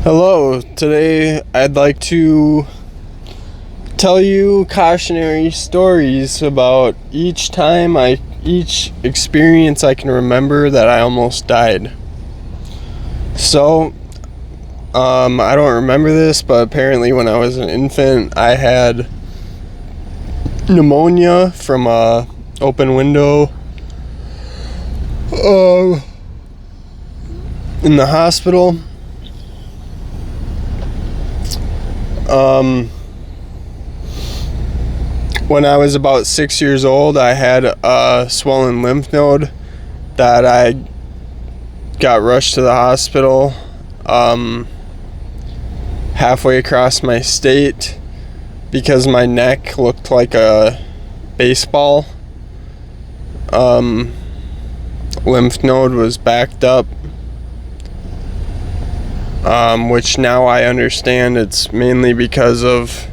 Hello, today I'd like to tell you cautionary stories about each experience I can remember that I almost died. So, I don't remember this, but apparently when I was an infant, I had pneumonia from a open window in the hospital. When I was about 6 years old, I had a swollen lymph node that I got rushed to the hospital halfway across my state because my neck looked like a baseball. Lymph node was backed up, which now I understand it's mainly because of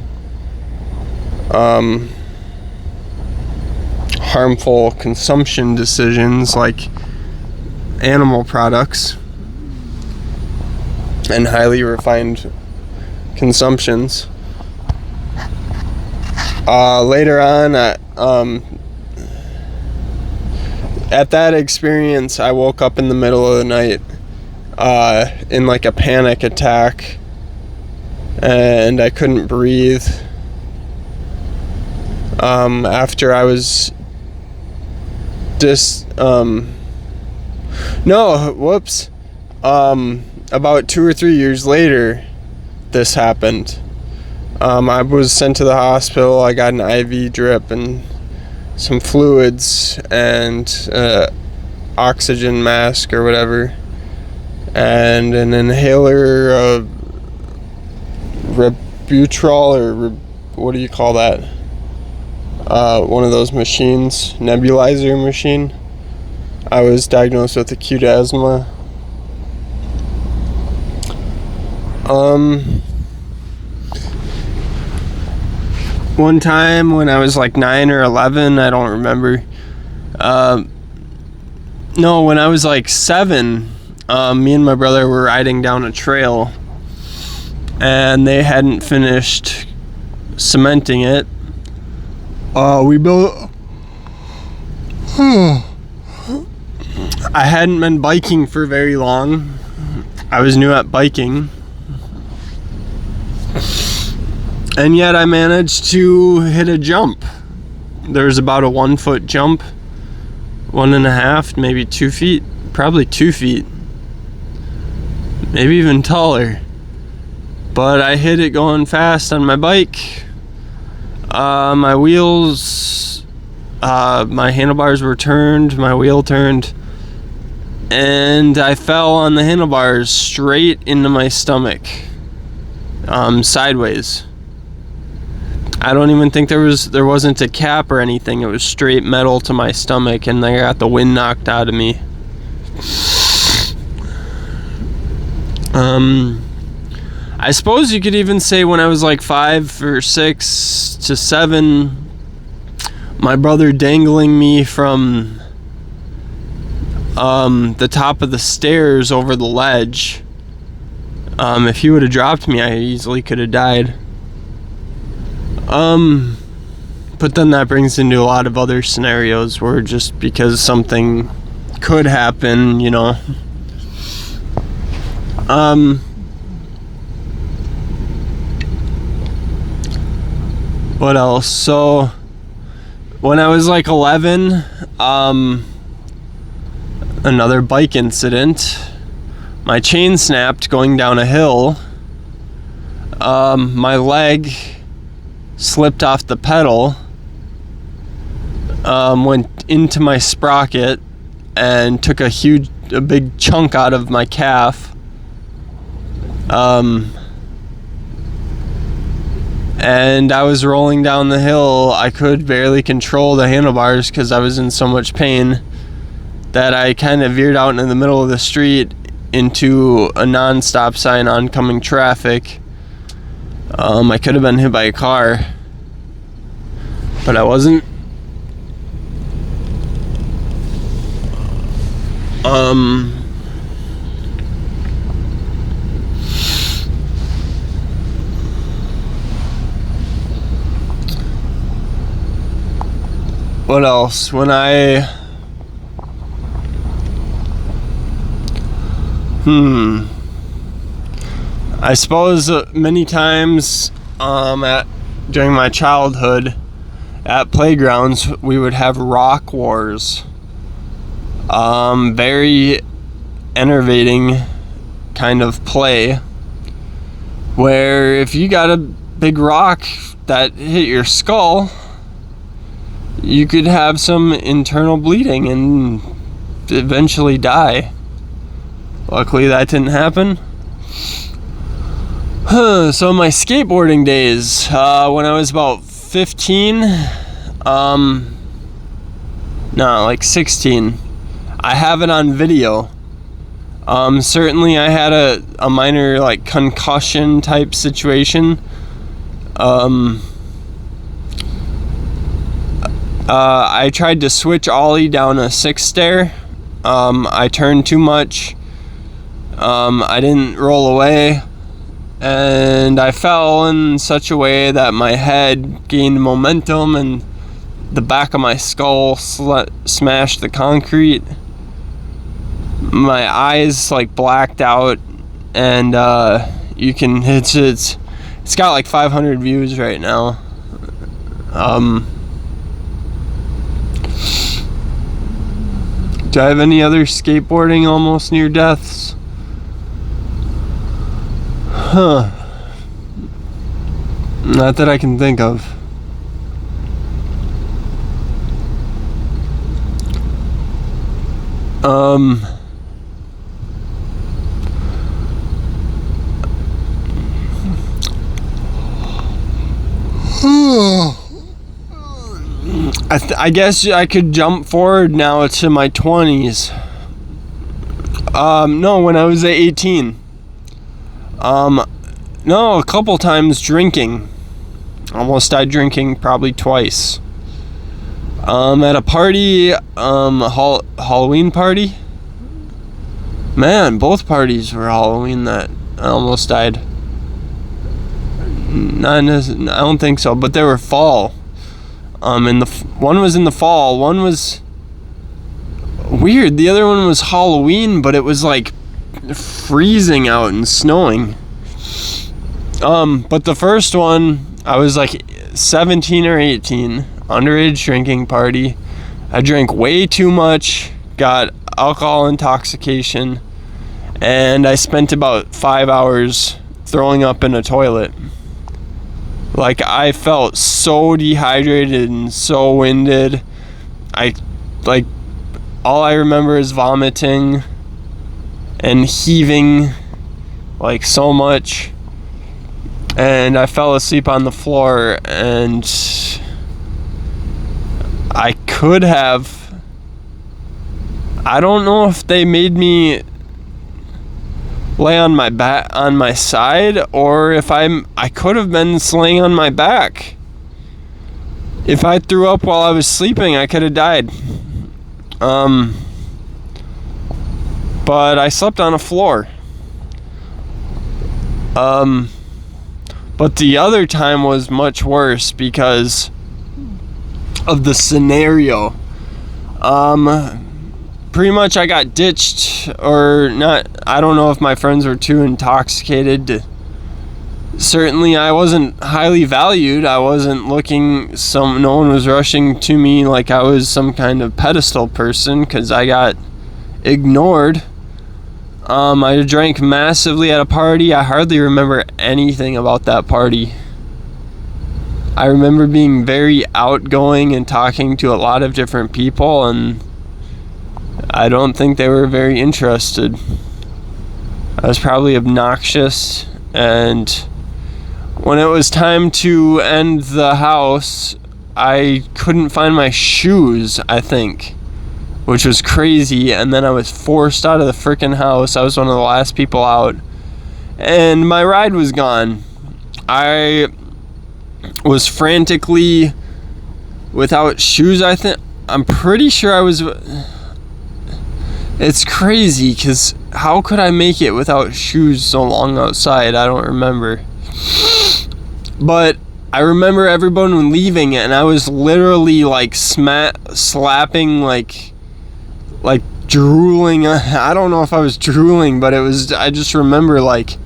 harmful consumption decisions like animal products and highly refined consumptions. Later on, at that experience, I woke up in the middle of the night in like a panic attack, and I couldn't breathe. After I was about 2 or 3 years later, this happened. I was sent to the hospital. I got an IV drip and some fluids and oxygen mask or whatever, and an inhaler, Rebutrol, or what do you call that? One of those machines, nebulizer machine. I was diagnosed with acute asthma. One time when I was like 9 or 11, I don't remember. No, when I was like 7, me and my brother were riding down a trail, and they hadn't finished cementing it. I hadn't been biking for very long. I was new at biking. And yet I managed to hit a jump. There was about a 1 foot jump, 1.5, maybe 2 feet, probably 2 feet, maybe even taller. But I hit it going fast on my bike. My wheels, my handlebars were turned, my wheel turned, and I fell on the handlebars straight into my stomach, sideways. I don't even think there wasn't a cap or anything. It was straight metal to my stomach, and I got the wind knocked out of me. I suppose you could even say when I was like 5 or 6 to 7, my brother dangling me from the top of the stairs over the ledge. If he would have dropped me, I easily could have died. But then that brings into a lot of other scenarios where just because something could happen, you know. What else? So when I was like 11, another bike incident. My chain snapped going down a hill. My leg slipped off the pedal, went into my sprocket and took a big chunk out of my calf. And I was rolling down the hill. I could barely control the handlebars because I was in so much pain that I kind of veered out in the middle of the street into a non-stop sign oncoming traffic. I could have been hit by a car, but I wasn't. What else? When I suppose many times during my childhood at playgrounds we would have rock wars. Very enervating kind of play where if you got a big rock that hit your skull, you could have some internal bleeding and eventually die. Luckily that didn't happen. So my skateboarding days, when I was about 15, like 16, I have it on video. Certainly I had a minor like concussion type situation. I tried to switch ollie down a 6 stair. I turned too much. I didn't roll away, and I fell in such a way that my head gained momentum and the back of my skull smashed the concrete. My eyes like blacked out, and it's got like 500 views right now. Do I have any other skateboarding almost near deaths? Not that I can think of. I guess I could jump forward now to my 20s. No, when I was 18. No, a couple times drinking. Almost died drinking, probably twice. At a party, Halloween party. Man, both parties were Halloween that I almost died. I don't think so, but they were fall. One was in the fall, one was weird. The other one was Halloween, but it was like freezing out and snowing. But the first one, I was like 17 or 18, underage drinking party. I drank way too much, got alcohol intoxication, and I spent about 5 hours throwing up in a toilet. Like, I felt so dehydrated and so winded. All I remember is vomiting and heaving, like, so much. And I fell asleep on the floor, and I don't know if they made me lay on my back, on my side, or if I could have been laying on my back. If I threw up while I was sleeping, I could have died. But I slept on a floor. But the other time was much worse because of the scenario. Pretty much I got ditched, or not. I don't know if my friends were too intoxicated. Certainly I wasn't highly valued. I wasn't no one was rushing to me like I was some kind of pedestal person, because I got ignored. I drank massively at a party. I hardly remember anything about that party. I remember being very outgoing and talking to a lot of different people, and I don't think they were very interested. I was probably obnoxious, and when it was time to end the house, I couldn't find my shoes, I think, which was crazy. And then I was forced out of the freaking house. I was one of the last people out, and my ride was gone. I was frantically without shoes, I think. I'm pretty sure I was. It's crazy, because how could I make it without shoes so long outside? I don't remember. But I remember everyone leaving, and I was literally like slapping, like drooling. I don't know if I was drooling, but I just remember like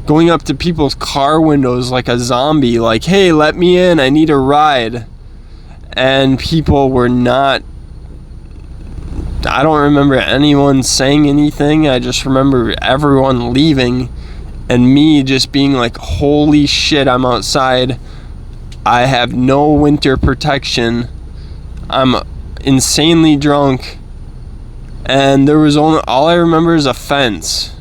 going up to people's car windows like a zombie, like, hey, let me in, I need a ride. And people were not, I don't remember anyone saying anything. I just remember everyone leaving and me just being like, holy shit, I'm outside. I have no winter protection. I'm insanely drunk. And there was only, all I remember is a fence.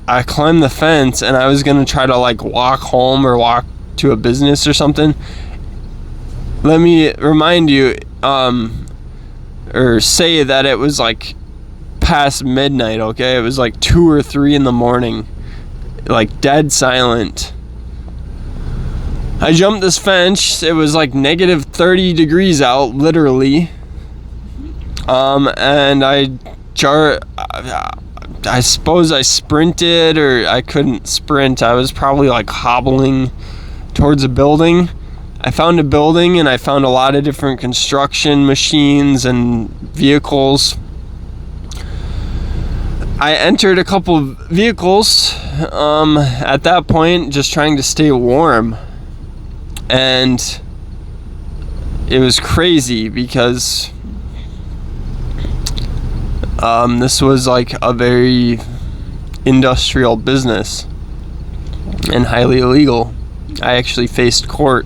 I climbed the fence and I was going to try to like walk home or walk to a business or something. Let me remind you, or say that it was like past midnight, okay? It was like 2 or 3 in the morning, like dead silent. I jumped this fence. It was like negative 30 degrees out, literally. And I suppose I sprinted, or I couldn't sprint. I was probably like hobbling towards a building. I found a building and I found a lot of different construction machines and vehicles. I entered a couple of vehicles at that point, just trying to stay warm. And it was crazy because this was like a very industrial business and highly illegal. I actually faced court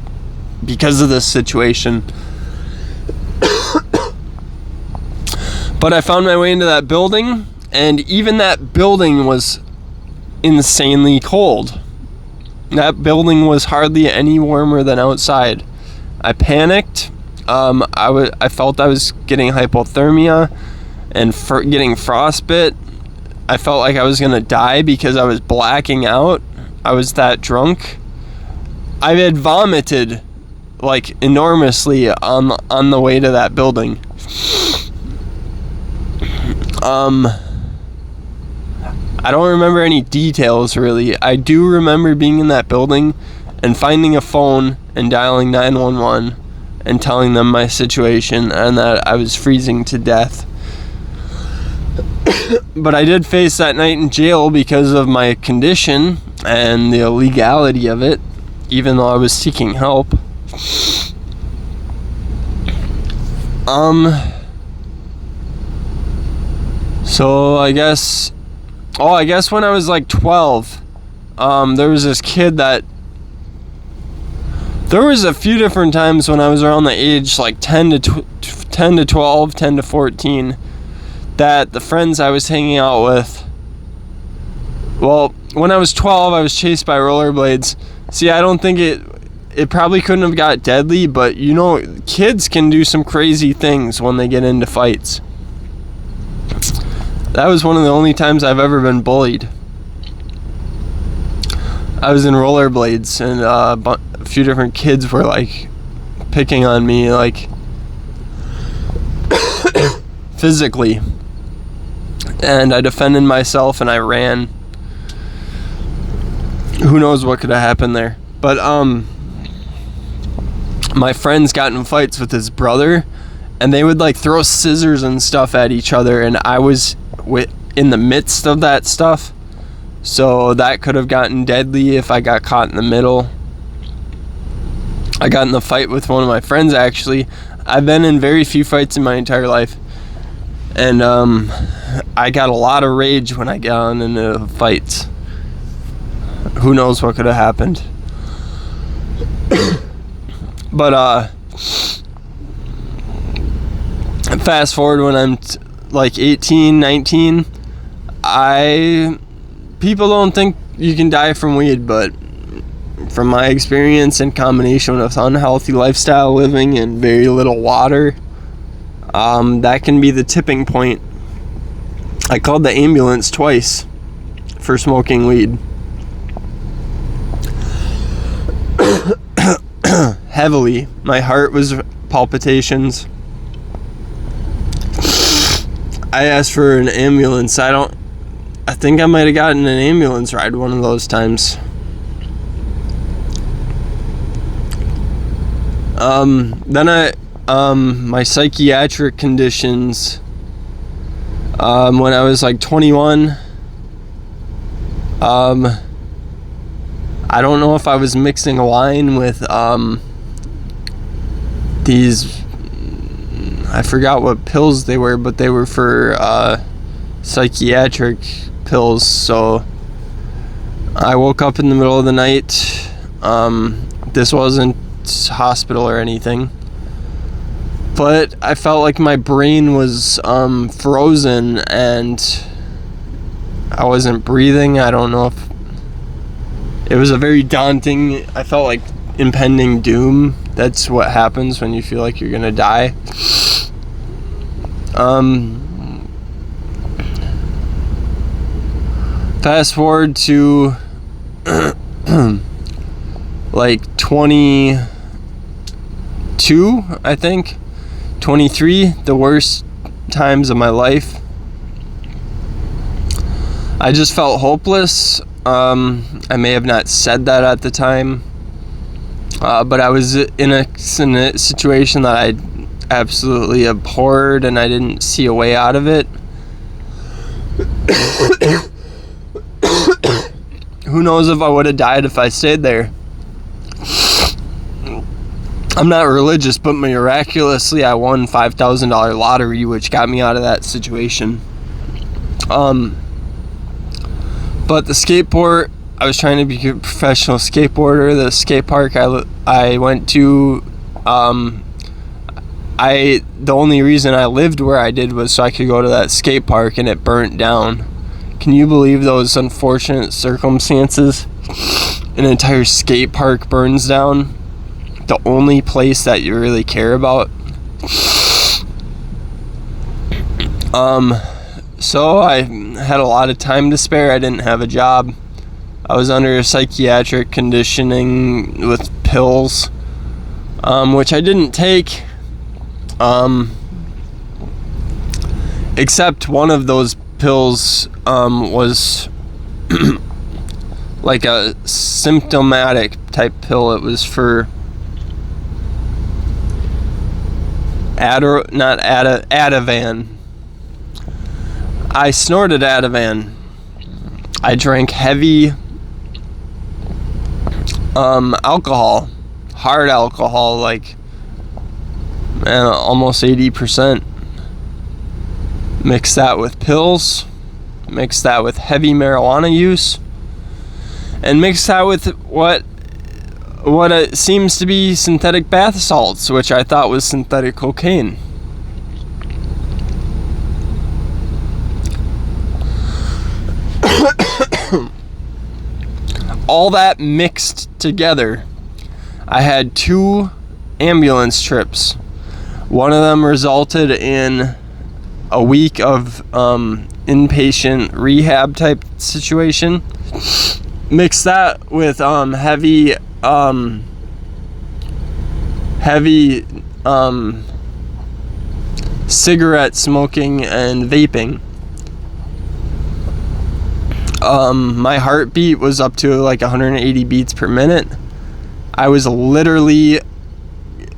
because of this situation. But I found my way into that building, and even that building was insanely cold. That building was hardly any warmer than outside. I panicked. I felt I was getting hypothermia and getting frostbite. I felt like I was gonna die because I was blacking out. I was that drunk. I had vomited like enormously on the way to that building. I don't remember any details really. I do remember being in that building and finding a phone and dialing 911 and telling them my situation and that I was freezing to death. But I did face that night in jail because of my condition and the illegality of it, even though I was seeking help. So I guess when I was like 12, there was this kid that, there was a few different times when I was around the age like 10 to 12, 10 to 14, that the friends I was hanging out with, well, when I was 12, I was chased by rollerblades. See, I don't think it probably couldn't have got deadly, but you know, kids can do some crazy things when they get into fights. That was one of the only times I've ever been bullied. I was in rollerblades and a few different kids were like picking on me, like physically. And I defended myself and I ran. Who knows what could have happened there. But my friends got in fights with his brother, and they would like throw scissors and stuff at each other, and I was in the midst of that stuff, so that could have gotten deadly if I got caught in the middle. I got in the fight with one of my friends, actually. I've been in very few fights in my entire life, and I got a lot of rage when I got into fights. Who knows what could have happened. But fast forward when I'm like 18, 19, people don't think you can die from weed, but from my experience in combination with unhealthy lifestyle living and very little water, that can be the tipping point. I called the ambulance twice for smoking weed. Heavily. My heart was palpitations. I asked for an ambulance. I think I might have gotten an ambulance ride one of those times. My psychiatric conditions, when I was like 21, I don't know if I was mixing wine with, these, I forgot what pills they were, but they were for, psychiatric pills. So I woke up in the middle of the night. This wasn't hospital or anything, but I felt like my brain was frozen and I wasn't breathing. I don't know if it was a very daunting, I felt like impending doom. That's what happens when you feel like you're gonna die. Fast forward to like 22, I think, 23, the worst times of my life. I just felt hopeless. I may have not said that at the time, but I was in a situation that I absolutely abhorred, and I didn't see a way out of it. Who knows if I would have died if I stayed there. I'm not religious, but miraculously I won $5,000 lottery, which got me out of that situation. But the skateboard, I was trying to be a professional skateboarder. The skate park I went to, the only reason I lived where I did was so I could go to that skate park, and it burnt down. Can you believe those unfortunate circumstances? An entire skate park burns down. The only place that you really care about. So I had a lot of time to spare. I didn't have a job. I was under a psychiatric conditioning with pills, which I didn't take. Except one of those pills was like a symptomatic type pill. It was for Ativan. I snorted Ativan. I drank heavy alcohol, hard alcohol, like almost 80%. Mix that with pills, mix that with heavy marijuana use, and mix that with what it seems to be synthetic bath salts, which I thought was synthetic cocaine. All that mixed together. I had 2 ambulance trips. One of them resulted in a week of inpatient rehab type situation. Mix that with heavy cigarette smoking and vaping. My heartbeat was up to like 180 beats per minute. I was literally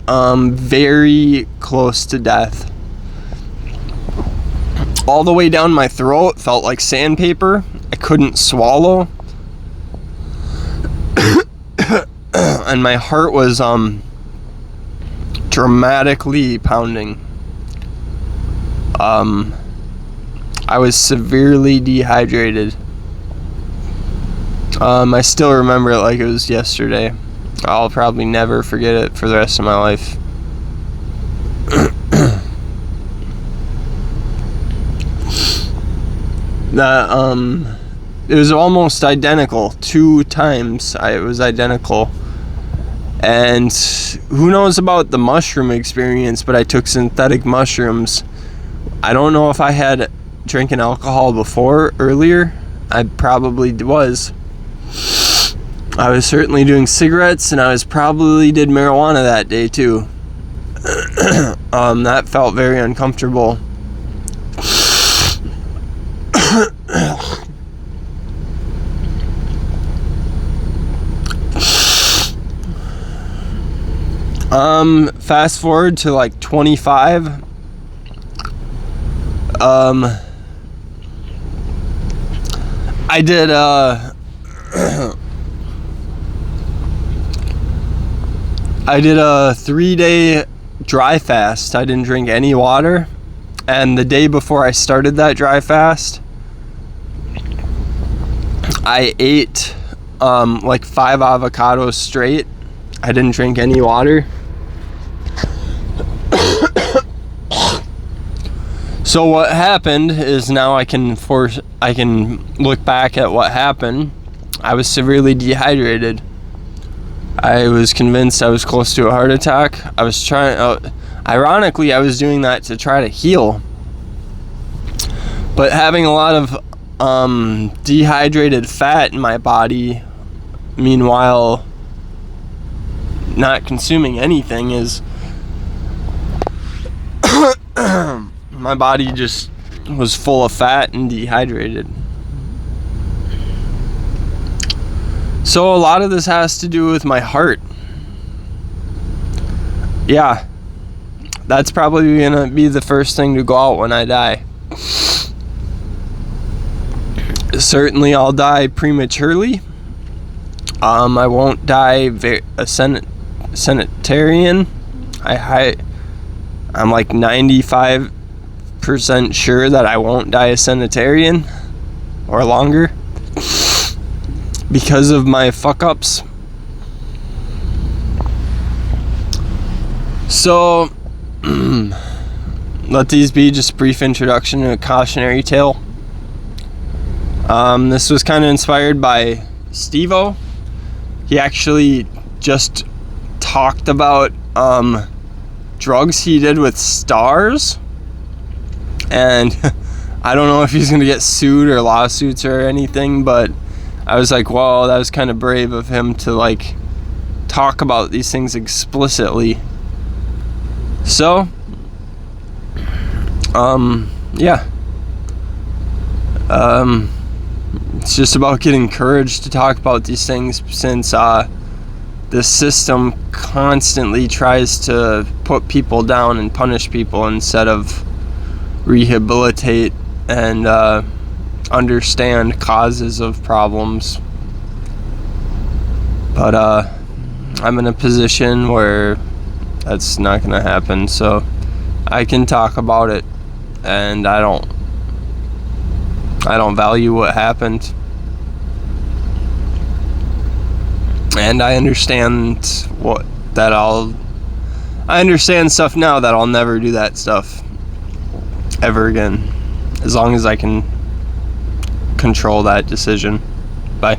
very close to death. All the way down my throat felt like sandpaper. I couldn't swallow. And my heart was dramatically pounding. I was severely dehydrated. I still remember it like it was yesterday. I'll probably never forget it for the rest of my life. It was almost identical. 2 times it was identical. And who knows about the mushroom experience, but I took synthetic mushrooms. I don't know if I had drinking alcohol earlier. I probably was. I was certainly doing cigarettes, and I probably did marijuana that day too. That felt very uncomfortable. Fast forward to like 25. I did I did a 3-day dry fast. I didn't drink any water, and the day before I started that dry fast, I ate like 5 avocados straight. I didn't drink any water. So what happened is, now I can look back at what happened. I was severely dehydrated. I was convinced I was close to a heart attack. I was ironically, I was doing that to try to heal. But having a lot of dehydrated fat in my body, meanwhile not consuming anything, is my body just was full of fat and dehydrated. So a lot of this has to do with my heart. Yeah, that's probably gonna be the first thing to go out when I die. Certainly I'll die prematurely. I won't die a centenarian. I'm like 95% sure that I won't die a centenarian or longer because of my fuck ups. So let these be just a brief introduction to a cautionary tale. This was kind of inspired by Steve-O. He actually just talked about drugs he did with stars, and I don't know if he's gonna get sued or lawsuits or anything, but I was like, wow, that was kind of brave of him to like talk about these things explicitly. So yeah, it's just about getting courage to talk about these things, since the system constantly tries to put people down and punish people instead of rehabilitate and understand causes of problems. But I'm in a position where that's not gonna happen, so I can talk about it, and I don't value what happened. And I understand I understand stuff now that I'll never do that stuff ever again, as long as I can control that decision. Bye.